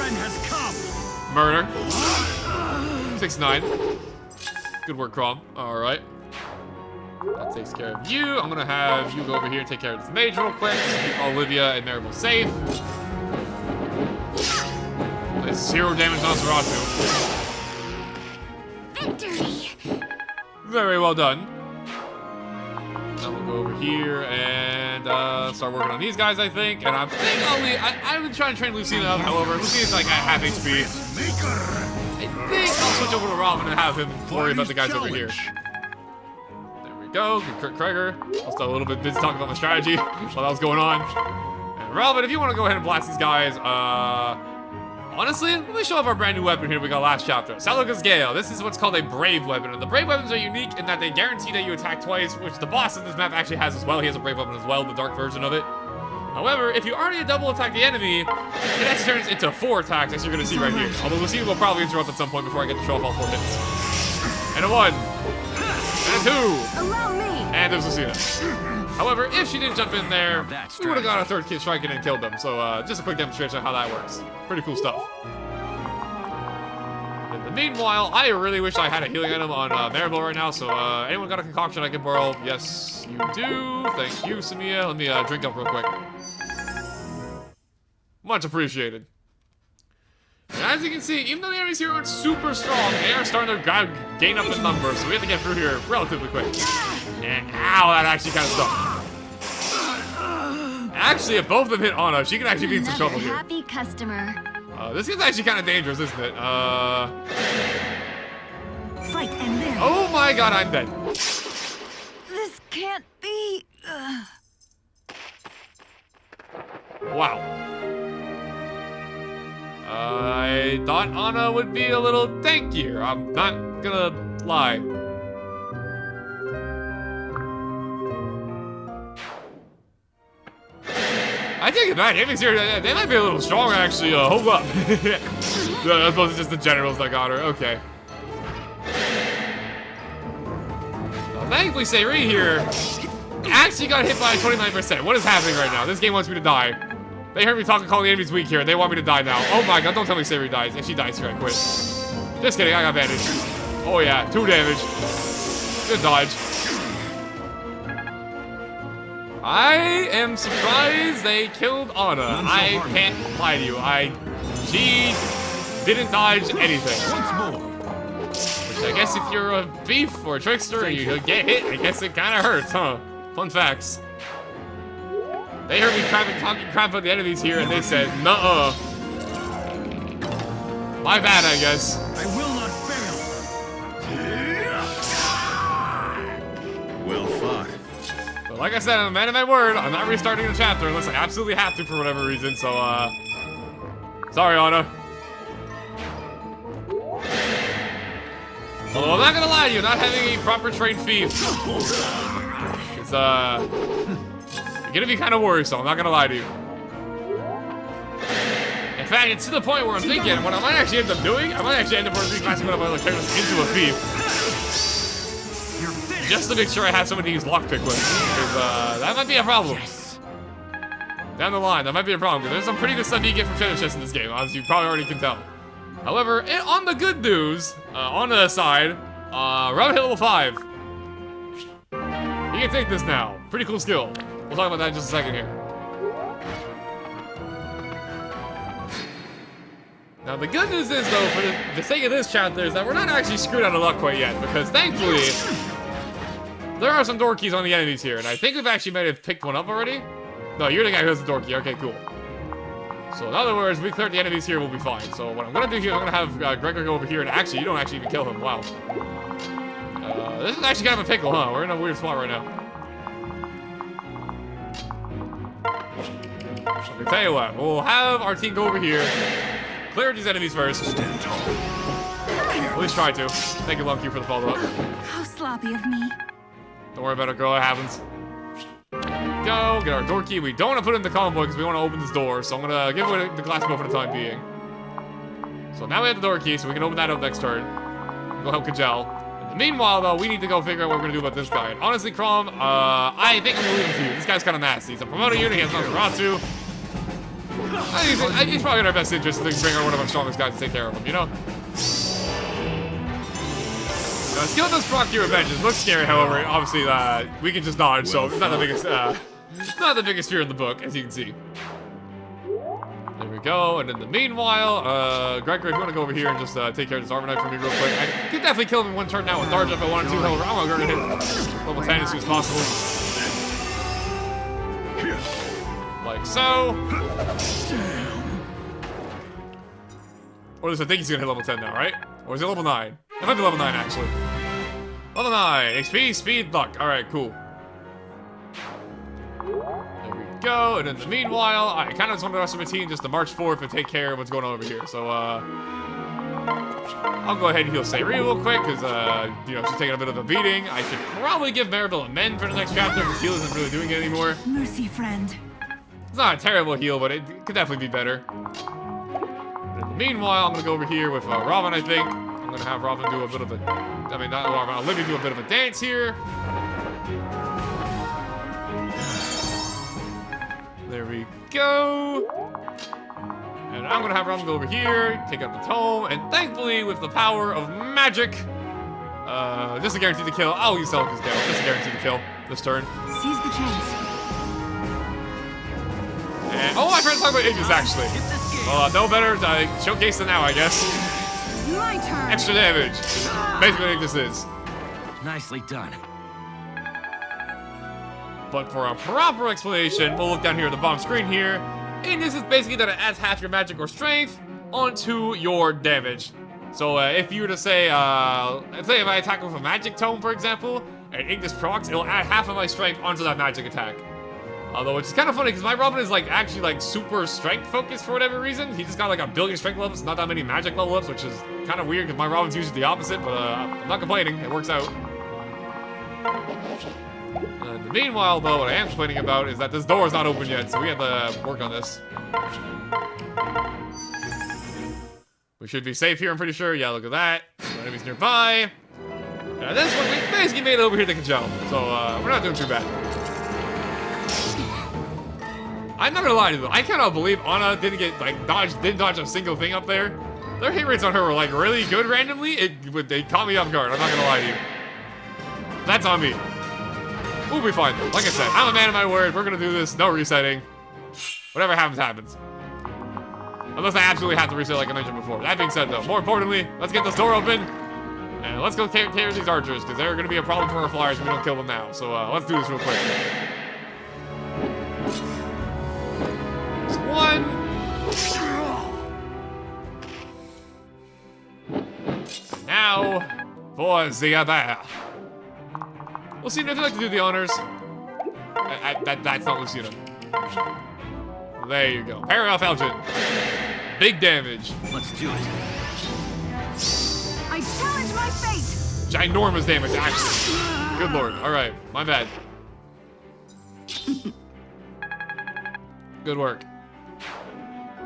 end has come. Murder. 6-9. Good work, Crom. All right. That takes care of you. I'm gonna have you go over here and take care of this mage real quick. Just keep Olivia and Maribel safe. There's 0 damage on Nosferatu. Victory! Very well done. Now we'll go over here and start working on these guys, I think. And I'm thinking I've been trying to train Lucina up, however. Lucina's like at half HP. I think I'll switch over to Robin and have him worry about the guys over here. There we go. Good Kurt Kreger. I'll start a little bit busy talking about my strategy while that was going on. And Robin, if you want to go ahead and blast these guys, honestly, let me show off our brand new weapon here we got last chapter. Salika's Gale. This is what's called a brave weapon. And the brave weapons are unique in that they guarantee that you attack twice, which the boss in this map actually has as well. He has a brave weapon as well, the dark version of it. However, if you already double attack the enemy, it actually turns into 4 attacks, as you're going to see right here. Although Lucina will probably interrupt at some point before I get to show off all 4 hits. And a 1. And a 2. Allow me! And there's Lucina. However, if she didn't jump in there, we would have got a 3rd kid striking and killed them. So just a quick demonstration of how that works. Pretty cool stuff. In the meanwhile, I really wish I had a healing item on Maribel right now. So anyone got a concoction I can borrow? Yes, you do. Thank you, Samia. Let me drink up real quick. Much appreciated. And as you can see, even though the enemies here aren't super strong, they are starting to gain up in numbers. So we have to get through here relatively quick. And ow, that actually kind of stuck. Actually, if both of them hit Anna, she can actually be in some trouble here. Happy customer. This is actually kind of dangerous, isn't it? Fight and live. Oh my god, I'm dead. This can't be. Wow. I thought Anna would be a little tankier. I'm not gonna lie. I take it back. Enemies here, they might be a little strong, actually. Hold up. I suppose it's just the generals that got her. Okay. Well, thankfully, Sayri here actually got hit by 29%. What is happening right now? This game wants me to die. They heard me talking, calling the enemies weak here. They want me to die now. Oh my god, don't tell me Sayri dies. If she dies here, I quit. Just kidding, I got bandage. Oh yeah, 2 damage. Good dodge. I am surprised they killed Anna. I can't lie to you. She didn't dodge anything. Which I guess if you're a thief or a trickster and you get hit, I guess it kind of hurts, huh? Fun facts. They heard me talking crap about the enemies here, and they said, nuh-uh. My bad, I guess. I will not fail. Well fought. But like I said, I'm a man of my word. I'm not restarting the chapter unless I absolutely have to for whatever reason, so, sorry, Anna. Although I'm not gonna lie to you, not having a proper trained thief is, gonna be kind of worrisome, I'm not gonna lie to you. In fact, it's to the point where I'm thinking what I might actually end up doing, I might actually end up reclassing one of my characters into a thief. Just to make sure I have someone to use lockpick with. Because that might be a problem. Down the line, that might be a problem. Because there's some pretty good stuff you can get from treasure chests in this game, as you probably already can tell. However, on the good news, on the side, Robin hit level 5. He can take this now. Pretty cool skill. We'll talk about that in just a second here. Now, the good news is, though, for the sake of this chapter, is that we're not actually screwed out of luck quite yet, because thankfully, there are some door keys on the enemies here, and I think we've actually might have picked one up already. No, you're the guy who has the door key. Okay, cool. So, in other words, we cleared the enemies here, we'll be fine. So, what I'm gonna do here, I'm gonna have Gregor go over here, and actually, you don't actually even kill him. Wow. This is actually kind of a pickle, huh? We're in a weird spot right now. I'll tell you what, we'll have our team go over here. Clear these enemies first. Stand tall. At least try to. Thank you, Lumpy, for the follow-up. How sloppy of me. Don't worry about it, girl. It happens. Go. Get our door key. We don't want to put it in the convoy because we want to open this door. So I'm going to give away the glass bow for the time being. So now we have the door key, so we can open that up next turn. Go help Kajal. In the meanwhile, though, we need to go figure out what we're going to do about this guy. And honestly, Crom, I think I'm going to leave him to you. This guy's kind of nasty. He's a promoted unit. He has Nosferatu. He's probably in our best interest to bring out one of our strongest guys to take care of him, you know? Skill does proc your revenge. It looks scary, however, obviously, we can just dodge, so it's not the biggest fear in the book, as you can see. There we go, and in the meanwhile, Gregor, if you want to go over here and just take care of this armor knight for me real quick. I could definitely kill him in one turn now with Darge if I wanted to, however, I want to hit level 10 as soon as possible. Like so. Or at least I think he's gonna hit level 10 now, right? Or is it level 9? It might be level 9, actually. Level 9. XP, speed, luck. Alright, cool. There we go. And in the meanwhile, I kind of just want the rest of my team just to march forward and take care of what's going on over here. So, I'll go ahead and heal Sayri real quick, because, you know, she's taking a bit of a beating. I should probably give Maribel a mend for the next chapter, because heal isn't really doing it anymore. Mercy, friend. It's not a terrible heal, but it could definitely be better. In the meanwhile, I'm going to go over here with Robin, I think. I'm going to have Robin do a bit of a... I mean, not Robin, Olivia do a bit of a dance here. There we go. And I'm going to have Robin go over here, take out the tome, and thankfully, with the power of magic, just to guarantee the kill, I'll use Celica's Gale, just to guarantee the kill this turn. Seize the chance. And, oh, my friend's talking about Ignis, actually. Well, no better showcase than now, I guess. My turn. Extra damage. Basically what Ignis is. Nicely done. But for a proper explanation, we'll look down here at the bottom screen here. Ignis is basically that it adds half your magic or strength onto your damage. So if you were to say, let's say if I attack with a magic tome, for example, and Ignis procs, it'll add half of my strength onto that magic attack. Although, which is kind of funny, because my Robin is, like, actually, like, super strength-focused for whatever reason. He just got, like, 1 billion strength levels, not that many magic level ups, which is kind of weird, because my Robin's usually the opposite, but, I'm not complaining. It works out. Meanwhile, though, what I am complaining about is that this door is not open yet, so we have to work on this. We should be safe here, I'm pretty sure. Yeah, look at that. No enemies nearby. This one, we basically made it over here to Kajal, so, we're not doing too bad. I'm not gonna lie to you though, I cannot believe Anna didn't dodge a single thing up there. Their hit rates on her were like really good randomly. They caught me off guard, I'm not gonna lie to you. That's on me. We'll be fine though. Like I said, I'm a man of my word, we're gonna do this, no resetting. Whatever happens, happens. Unless I absolutely have to reset like I mentioned before. That being said though, more importantly, let's get this door open. And let's go take care of these archers, because they're gonna be a problem for our flyers if we don't kill them now. So let's do this real quick. One. Now, for the other. Lucina, if you'd like to do the honors. That's not Lucina. There you go. Paralogue Falchion. Big damage. Let's do it. I challenge my fate. Ginormous damage, actually. Good lord. Alright, my bad. Good work.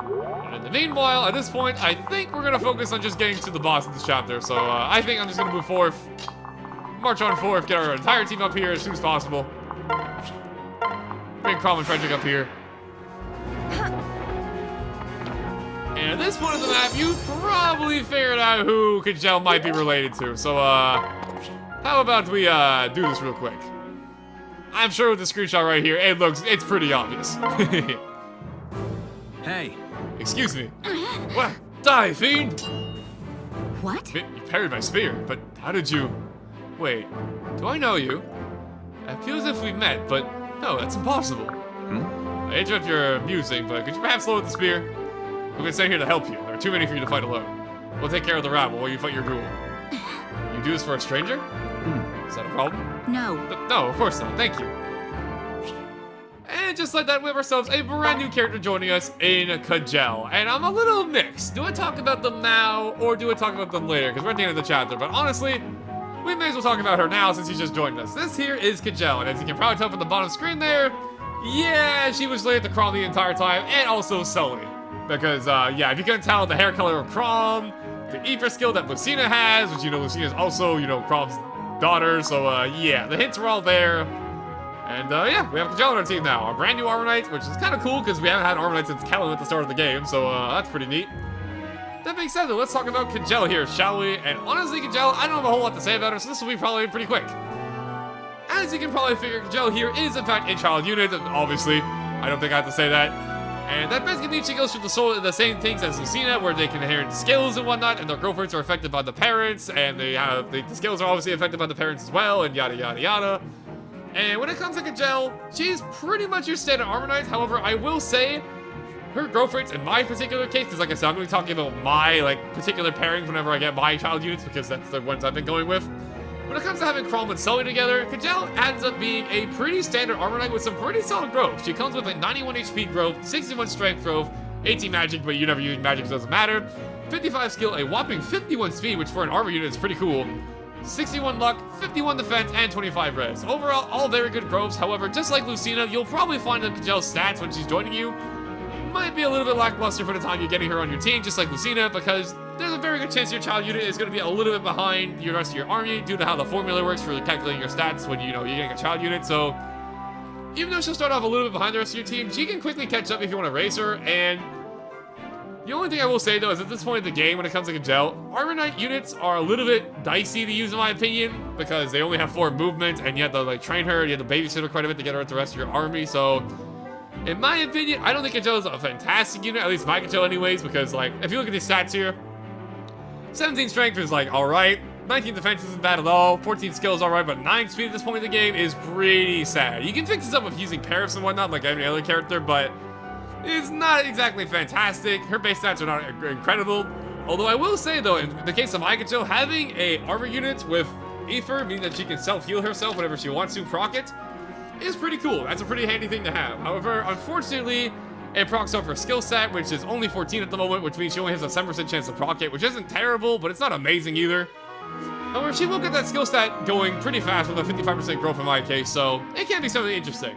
And in the meanwhile, at this point, I think we're gonna focus on just getting to the boss of this chapter. So I think I'm just gonna move forth, march on forth, get our entire team up here as soon as possible. Bring Crom and Frederick up here. And at this point of the map, you probably figured out who Kajal might be related to. So how about we do this real quick? I'm sure with the screenshot right here, it's pretty obvious. Hey. Excuse me. What? Die, fiend! What? You parried my spear, but how did you... Wait, do I know you? I feel as if we've met, but no, that's impossible. I interrupt your musing, but could you perhaps lower the spear? We've been sent here to help you. There are too many for you to fight alone. We'll take care of the rabble while you fight your duel. You do this for a stranger? Is that a problem? No. No, of course not. Thank you. And just like that, we have ourselves a brand new character joining us in Kajel. And I'm a little mixed. Do I talk about them now, or do I talk about them later? Because we're at the end of the chapter. But honestly, we may as well talk about her now since she's just joined us. This here is Kajel, and as you can probably tell from the bottom screen there, yeah, she was laid at the Crom the entire time, and also Sully. Because, yeah, if you couldn't tell, the hair color of Crom, the Aether skill that Lucina has, which, Lucina's also, Crom's daughter, so, yeah, the hints were all there. And, yeah, we have Kajel on our team now. Our brand new Armor Knight, which is kind of cool, because we haven't had Armor Knight since Kellen at the start of the game, so, that's pretty neat. That being said, though, let's talk about Kajel here, shall we? And honestly, Kajel, I don't have a whole lot to say about her, so this will be probably pretty quick. As you can probably figure, Kajel here is, in fact, a child unit, obviously. I don't think I have to say that. And that basically means she goes through the same things as Lucina, where they can inherit skills and whatnot, and their girlfriends are affected by the parents, and the skills are obviously affected by the parents as well, and yada yada yada. And when it comes to Kajel, she's pretty much your standard Armor Knight. However, I will say, her growth rates in my particular case, because like I said, I'm going to be talking about my particular pairings whenever I get my child units, because that's the ones I've been going with. When it comes to having Crom and Sully together, Kajel ends up being a pretty standard Armor Knight with some pretty solid growth. She comes with a 91 HP growth, 61 strength growth, 18 magic, but you never use magic, so it doesn't matter. 55 skill, a whopping 51 speed, which for an armor unit is pretty cool. 61 luck, 51 defense, and 25 res. Overall, all very good growths. However, just like Lucina, you'll probably find that Kajel's stats when she's joining you might be a little bit lackluster for the time you're getting her on your team, just like Lucina, because there's a very good chance your child unit is going to be a little bit behind the rest of your army due to how the formula works for calculating your stats when you're getting a child unit. So even though she'll start off a little bit behind the rest of your team, she can quickly catch up if you want to race her. And the only thing I will say though is at this point in the game, when it comes to Kajel, Armor Knight units are a little bit dicey to use in my opinion, because they only have 4 movement, and you have to train her, you have to babysit her quite a bit to get her with the rest of your army. So in my opinion, I don't think Kajel is a fantastic unit, at least my Kajel anyways, because if you look at these stats here, 17 strength is alright, 19 defense isn't bad at all, 14 skill is alright, but 9 speed at this point in the game is pretty sad. You can fix this up with using Paris and whatnot like any other character, but it's not exactly fantastic. Her base stats are not incredible. Although I will say though, in the case of my Kajel, having a armor unit with Aether, meaning that she can self-heal herself whenever she wants to proc it, is pretty cool. That's a pretty handy thing to have. However, unfortunately, it procs off her skill set, which is only 14 at the moment, which means she only has a 7% chance to proc it, which isn't terrible, but it's not amazing either. However, she will get that skill stat going pretty fast with a 55% growth in my case, so it can be something interesting.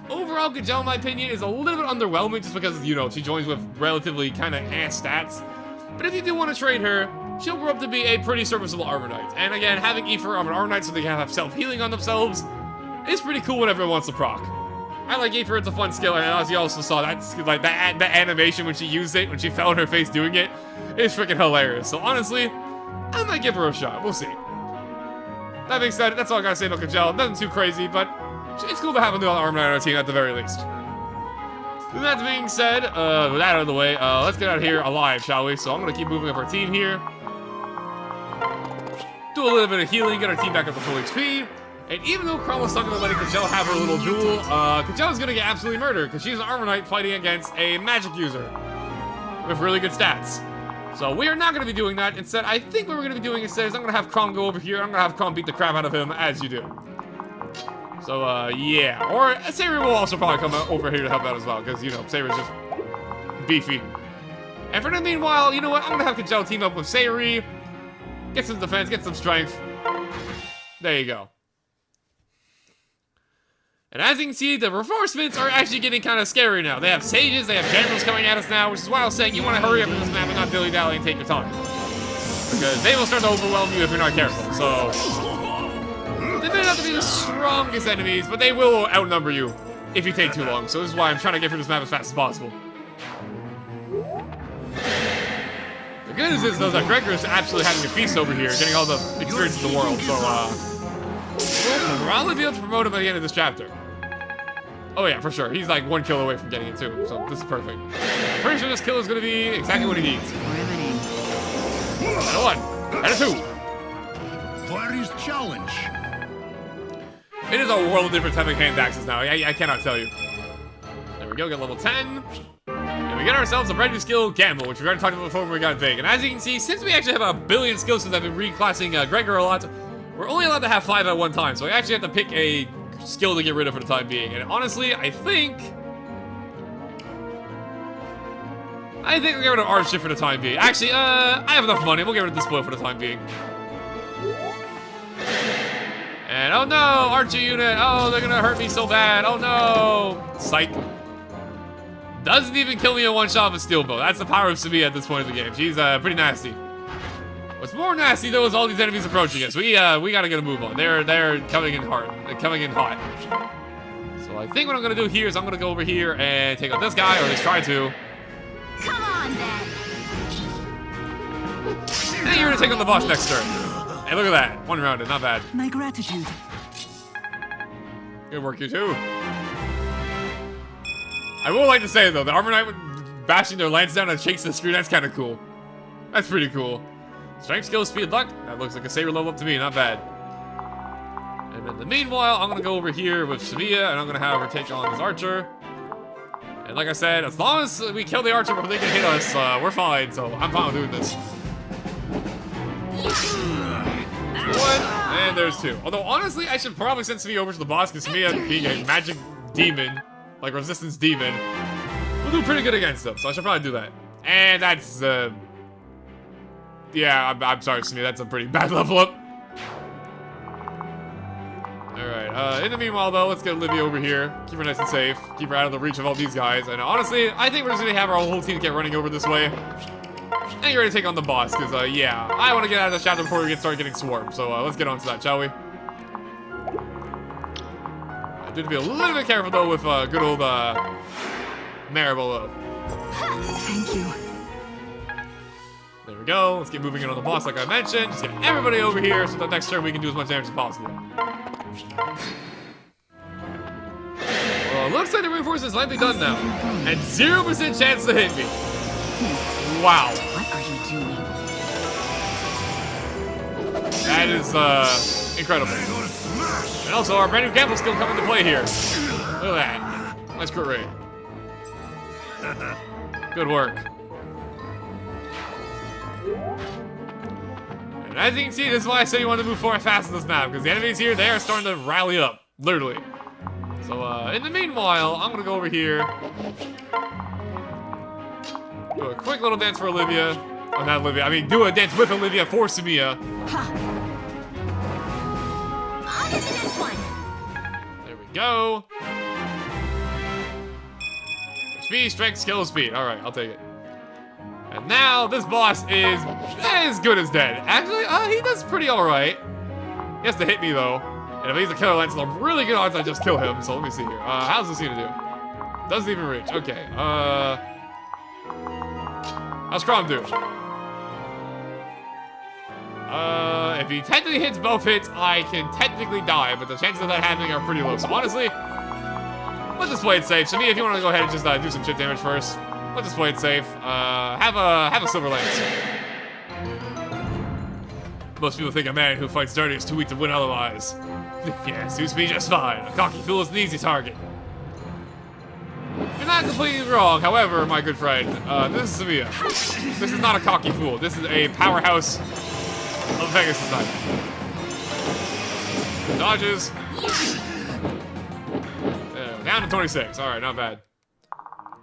Overall, Kajel, in my opinion, is a little bit underwhelming just because, she joins with relatively kind of ass stats. But if you do want to trade her, she'll grow up to be a pretty serviceable Armor Knight. And again, having Aether on an Armor Knight so they can have self-healing on themselves is pretty cool when everyone wants to proc. I like Aether, it's a fun skill, and as you also saw, that animation when she used it, when she fell on her face doing it, is freaking hilarious. So honestly, I might give her a shot. We'll see. That being said, that's all I gotta say about Kajel. Nothing too crazy, but it's cool to have a new Armor Knight on our team at the very least. With that being said, with that out of the way, let's get out of here alive, shall we? So I'm gonna keep moving up our team here. Do a little bit of healing, get our team back up to full HP. And even though Crom was talking about letting Kajel have her little duel, Kajel is gonna get absolutely murdered because she's an Armor Knight fighting against a magic user with really good stats. So we are not gonna be doing that. Instead, I think what we're gonna be doing instead is I'm gonna have Crom go over here. I'm gonna have Crom beat the crap out of him as you do. So, yeah. Or Sayri will also probably come over here to help out as well, because, Sayri's just beefy. And for the meanwhile, you know what? I'm going to have Kajel team up with Sayri, get some defense, get some strength. There you go. And as you can see, the reinforcements are actually getting kind of scary now. They have sages, they have generals coming at us now, which is why I was saying you want to hurry up in this map and not dilly-dally and take your time. Because they will start to overwhelm you if you're not careful, so they may not be the strongest enemies, but they will outnumber you if you take too long. So this is why I'm trying to get through this map as fast as possible. The good news is, though, that Gregor is absolutely having a feast over here, getting all the experience in the world. So, probably be able to promote him at the end of this chapter. Oh yeah, for sure. He's like 1 kill away from getting it too, so this is perfect. I'm pretty sure this kill is gonna be exactly what he needs. And a 1, and a 2. Fiery's challenge. It is a world of different type of hand axes now. I cannot tell you. There we go, get level 10. And we get ourselves a brand new skill, Gamble, which we already talked about before when we got Vague. And as you can see, since we actually have a billion skills since I've been reclassing Gregor a lot, we're only allowed to have 5 at one time. So I actually have to pick a skill to get rid of for the time being. And honestly, I think we'll get rid of Archer for the time being. Actually, I have enough money. We'll get rid of Display for the time being. And oh no, Archer unit. Oh, they're gonna hurt me so bad. Oh no. Psych. Doesn't even kill me in one shot with Steel Bow. That's the power of Samia at this point of the game. She's pretty nasty. What's more nasty though is all these enemies approaching us. We gotta get a move on. They're coming in hard. They're coming in hot. So I think what I'm gonna do here is I'm gonna go over here and take out this guy, or at least try to. Come on, then. And you're gonna take on the boss next turn. Hey, look at that. 1 rounded, not bad. My gratitude. Good work, you too. I would like to say though, the Armor Knight bashing their lance down and shakes the screen, that's kind of cool. That's pretty cool. Strength, skill, speed, luck. That looks like a saber level up to me, not bad. And in the meanwhile, I'm gonna go over here with Sevilla, and I'm gonna have her take on this archer. And like I said, as long as we kill the archer before they can hit us, we're fine. So I'm fine with doing this. 1, and there's 2. Although honestly, I should probably send Sevilla over to the boss, because Sevilla, being a magic demon, like resistance demon, will do pretty good against them. So I should probably do that. And that's yeah, I'm sorry, Smee, that's a pretty bad level up. Alright, in the meanwhile, though, let's get Olivia over here. Keep her nice and safe. Keep her out of the reach of all these guys. And honestly, I think we're just gonna have our whole team get running over this way. And get ready to take on the boss, because, yeah, I want to get out of the chapter before we start getting swarmed. So, let's get on to that, shall we? I do need to be a little bit careful, though, with, good old, Maribel. Thank you. There we go. Let's get moving in on the boss like I mentioned. Just get everybody over here so that next turn we can do as much damage as possible. Well, it looks like the reinforcement is likely done now. And 0% chance to hit me. Wow. What are you doing? That is, incredible. And also, our brand new gamble skill coming into play here. Look at that. Nice crit rate. Good work. And as you can see, this is why I said you want to move forward fast in this map, because the enemies here, they are starting to rally up, literally. So, in the meanwhile, I'm gonna go over here. Do a quick little dance for Olivia. Oh, not Olivia, I mean, do a dance with Olivia for Samia. On to the next one. There we go. Speed, strength, skill, speed. Alright, I'll take it. And now, this boss is as good as dead. Actually, he does pretty alright. He has to hit me, though. And if he's a killer lance, there's a really good odds I just kill him. So let me see here. How's this gonna do? Doesn't even reach. Okay. How's Crom do? If he technically hits both hits, I can technically die, but the chances of that happening are pretty low. So honestly, let's just play it safe. So me, if you want to go ahead and just do some chip damage first, let's just play it safe. Have a silver lance. Most people think a man who fights dirty is too weak to win otherwise. Yeah, suits me just fine. A cocky fool is an easy target. You're not completely wrong, however, my good friend, this is Samia. This is not a cocky fool. This is a powerhouse of Pegasus type. Dodges. Down to 26. Alright, not bad.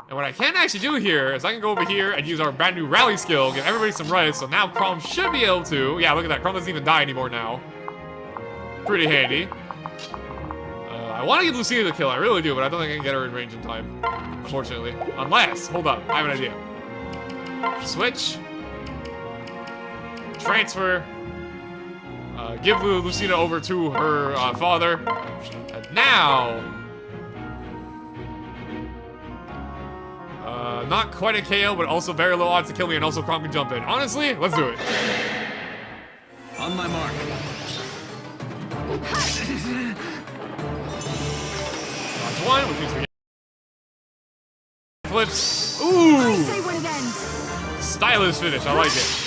And what I can actually do here is I can go over here and use our brand new rally skill, give everybody some rights, so now Crom should be able to. Yeah, look at that. Crom doesn't even die anymore now. Pretty handy. I want to get Lucia the kill, I really do, but I don't think I can get her in range in time. Unfortunately. Unless, hold up, I have an idea. Switch. Transfer. Give Lucina over to her father. And now... not quite a KO, but also very low odds to kill me, and also Crom can jump in. Honestly, let's do it. On my mark. That's one, which means we flips. I Ooh! say when it ends. Stylish finish, I like it.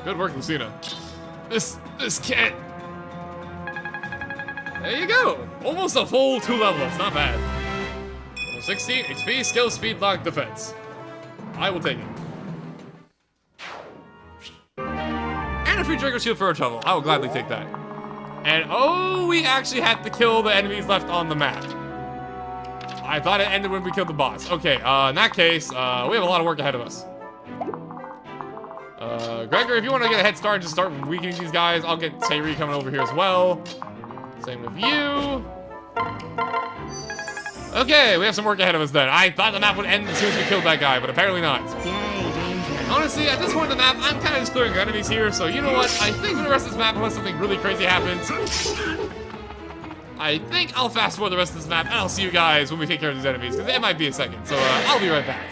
Good work, Lucina. This can't. There you go. Almost a full 2 levels, not bad. Level 16, HP, skill, speed, lock, defense. I will take it. And a free Draco Shield for a trouble. I will gladly take that. And oh, we actually had to kill the enemies left on the map. I thought it ended when we killed the boss. Okay, in that case, we have a lot of work ahead of us. Gregor, if you want to get a head start and just start weakening these guys, I'll get Sayri coming over here as well. Same with you. Okay, we have some work ahead of us then. I thought the map would end as soon as we killed that guy, but apparently not. Yay, danger. Honestly, at this point in the map, I'm kind of just clearing enemies here, so you know what? I think for the rest of this map, unless something really crazy happens, I think I'll fast forward the rest of this map, and I'll see you guys when we take care of these enemies, because it might be a second. So I'll be right back.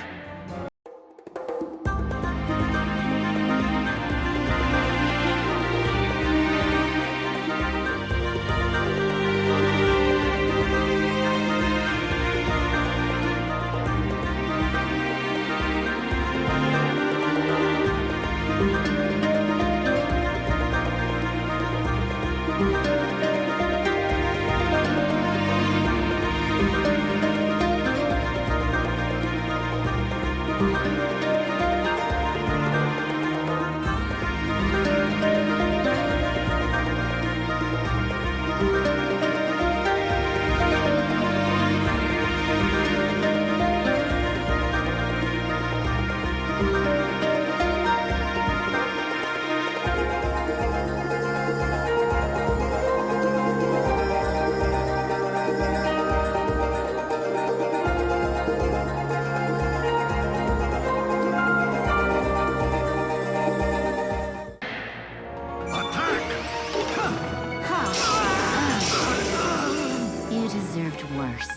You deserved worse.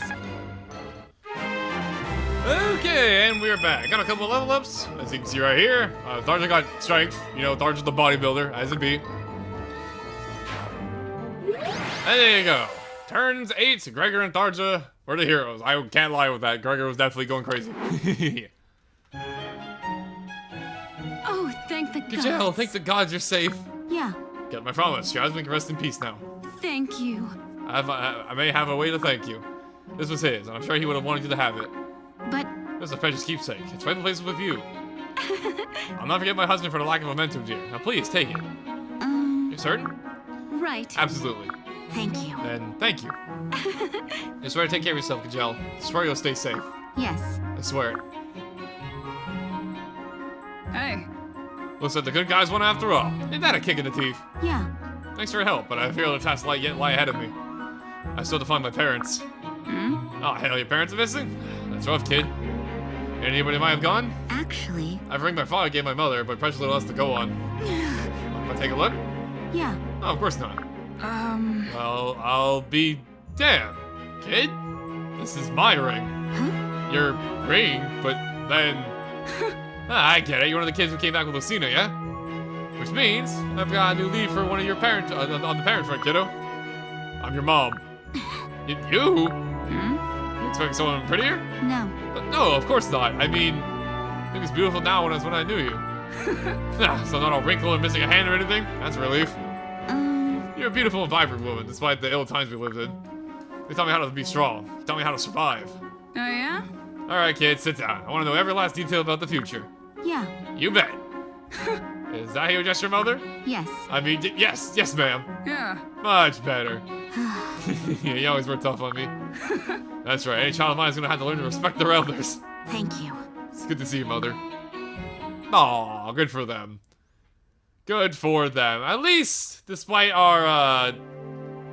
Okay, and we're back. Got a couple of level ups, as you can see right here. Tharja got strength. You know, Tharja's the bodybuilder, as it be. And there you go. Turns 8, Gregor and Tharja were the heroes. I can't lie with that. Gregor was definitely going crazy. Oh, thank the gods. Gajel, thank the gods you're safe. Yeah. Get my promise. Jasmine can rest in peace now. Thank you. I may have a way to thank you. This was his, and I'm sure he would have wanted you to have it. But It's a precious keepsake. Its rightful place is with you. I'll not forget my husband for the lack of momentum, dear. Now please, take it. You certain? Right. Absolutely. thank you. Then, thank you. I swear to take care of yourself, Gajel. I swear you'll stay safe. Yes. I swear it. Hey. Looks like the good guys won after all. Ain't that a kick in the teeth? Yeah. Thanks for your help, but I fear the task lie ahead of me. I still have to find my parents. Oh, hell, your parents are missing? That's rough, kid. Anybody might have gone? Actually, Everything my father gave my mother, but precious little else to go on. Want to take a look? yeah. No, of course not. Well, I'll be damned, kid. This is my ring. Huh? Your ring, but then... I get it. You're one of the kids who came back with Lucina, yeah? Which means I've got a new lead for one of your parents on the parent front, kiddo. I'm your mom. You? You expecting someone prettier? No. No, of course not. I mean, it was beautiful now when I knew you. So not all wrinkled and missing a hand or anything. That's a relief. You're a beautiful and vibrant woman, despite the ill times we lived in. They taught me how to be strong. They taught me how to survive. Oh, yeah? All right, kid, sit down. I want to know every last detail about the future. Yeah. You bet. Is that how you address your mother? Yes. I mean, yes, ma'am. Yeah. Much better. Yeah, you always were tough on me. That's right. Any child of mine is gonna have to learn to respect their elders. Thank you. It's good to see you, mother. Aw, good for them. Good for them. At least, despite our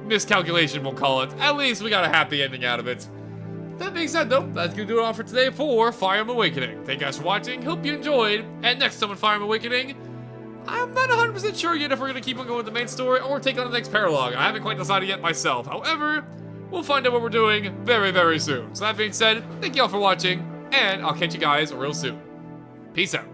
miscalculation, we'll call it, at least we got a happy ending out of it. That being said, though, that's gonna do it all for today for Fire Emblem Awakening. Thank you guys for watching. Hope you enjoyed. And next time on Fire Emblem Awakening, I'm not 100% sure yet if we're gonna keep on going with the main story or take on the next Paralogue. I haven't quite decided yet myself. However, we'll find out what we're doing very, very soon. So that being said, thank you all for watching, and I'll catch you guys real soon. Peace out.